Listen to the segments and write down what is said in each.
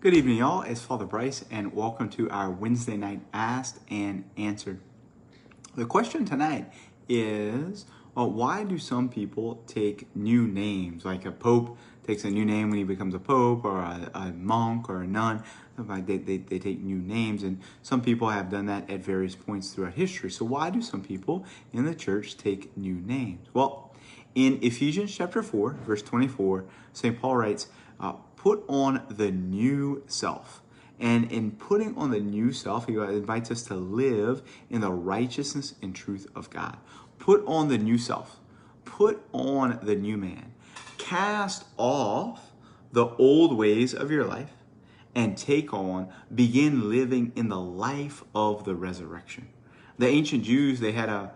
Good evening, y'all. It's Father Bryce, and welcome to our Wednesday night Asked and Answered. The question tonight is, why do some people take new names? Like a pope takes a new name when he becomes a pope, or a monk or a nun. They take new names, and some people have done that at various points throughout history. So why do some people in the church take new names? Well, in Ephesians chapter 4, verse 24, St. Paul writes, put on the new self. And in putting on the new self, he invites us to live in the righteousness and truth of God. Put on the new self. Put on the new man. Cast off the old ways of your life and begin living in the life of the resurrection. The ancient Jews, they had a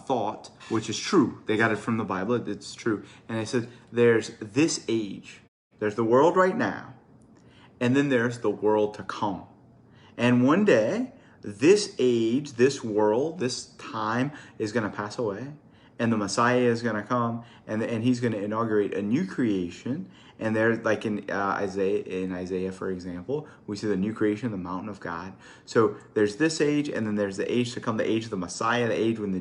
thought, which is true. They got it from the Bible. It's true. And they said, there's this age. There's the world right now. And then there's the world to come. And one day, this age, this world, this time is going to pass away. And the Messiah is going to come. And he's going to inaugurate a new creation. And there's like in Isaiah, for example, we see the new creation, the mountain of God. So there's this age, and then there's the age to come, the age of the Messiah, the age when the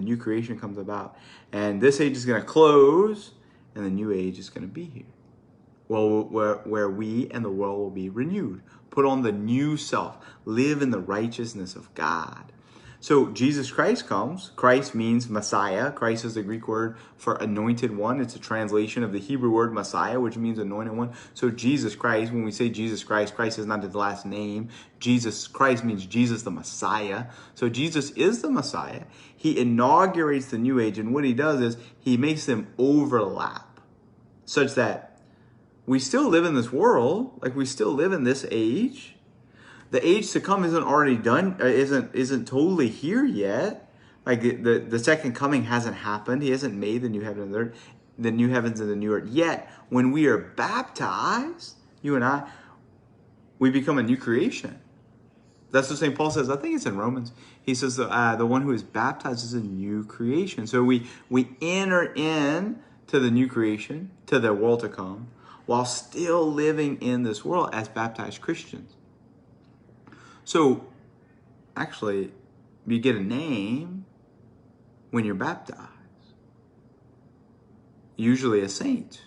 new creation comes about. And this age is going to close, and the new age is going to be here. Well, where we and the world will be renewed. Put on the new self. Live in the righteousness of God. So Jesus Christ comes. Christ means Messiah. Christ is the Greek word for anointed one. It's a translation of the Hebrew word Messiah, which means anointed one. So Jesus Christ, when we say Jesus Christ, Christ is not his last name. Jesus Christ means Jesus the Messiah. So Jesus is the Messiah. He inaugurates the new age, and what he does is he makes them overlap such that we still live in this world, like we still live in this age. The age to come isn't already done, isn't totally here yet. Like the second coming hasn't happened. He hasn't made the new heaven and the earth, the new heavens and the new earth. Yet, when we are baptized, you and I, we become a new creation. That's what St. Paul says. I think it's in Romans. He says the one who is baptized is a new creation. So we enter in to the new creation, to the world to come, while still living in this world as baptized Christians. So, actually, you get a name when you're baptized. Usually a saint.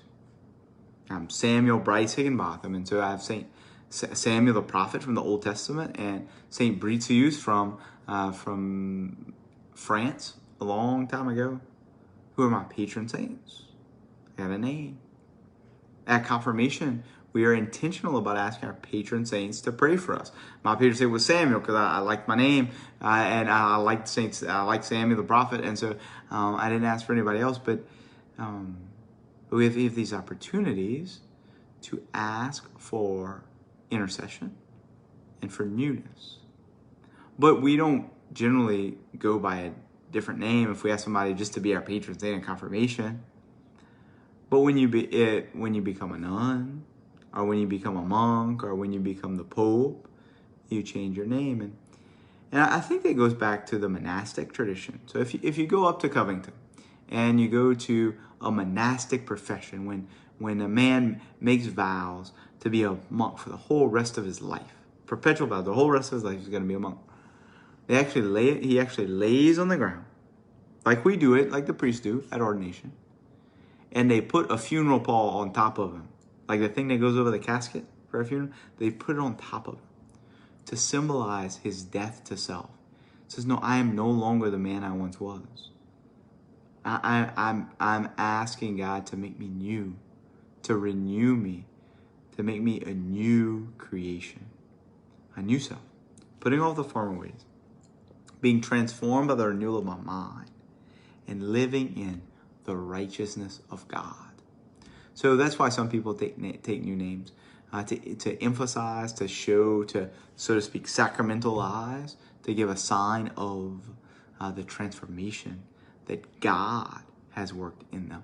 I'm Samuel Bryce Higginbotham, and so I have Saint Samuel the prophet from the Old Testament, and Saint Britius from France a long time ago, who are my patron saints. I got a name. At confirmation, we are intentional about asking our patron saints to pray for us. My patron saint was Samuel because I liked my name, and I liked saints. I liked Samuel the prophet, and so I didn't ask for anybody else. But we have these opportunities to ask for intercession and for newness. But we don't generally go by a different name if we ask somebody just to be our patron saint in confirmation. But when you become a nun, or when you become a monk, or when you become the Pope, you change your name. And I think that goes back to the monastic tradition. So if you go up to Covington and you go to a monastic profession, when a man makes vows to be a monk for the whole rest of his life, perpetual vows, the whole rest of his life he's going to be a monk. He actually lays on the ground, like we do it, like the priests do at ordination, and they put a funeral pall on top of him. Like the thing that goes over the casket for a funeral, they put it on top of him to symbolize his death to self. It says, no, I am no longer the man I once was. I'm asking God to make me new, to renew me, to make me a new creation, a new self, putting off the former ways, being transformed by the renewal of my mind, and living in the righteousness of God. So that's why some people take new names, to emphasize, to show, to, so to speak, sacramentalize, to give a sign of the transformation that God has worked in them.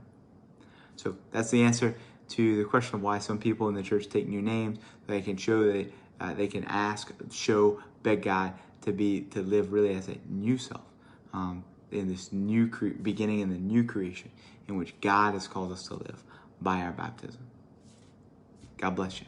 So that's the answer to the question of why some people in the church take new names. They can show that they can ask, show, beg God to live really as a new self, in this new beginning in the new creation in which God has called us to live by our baptism. God bless you.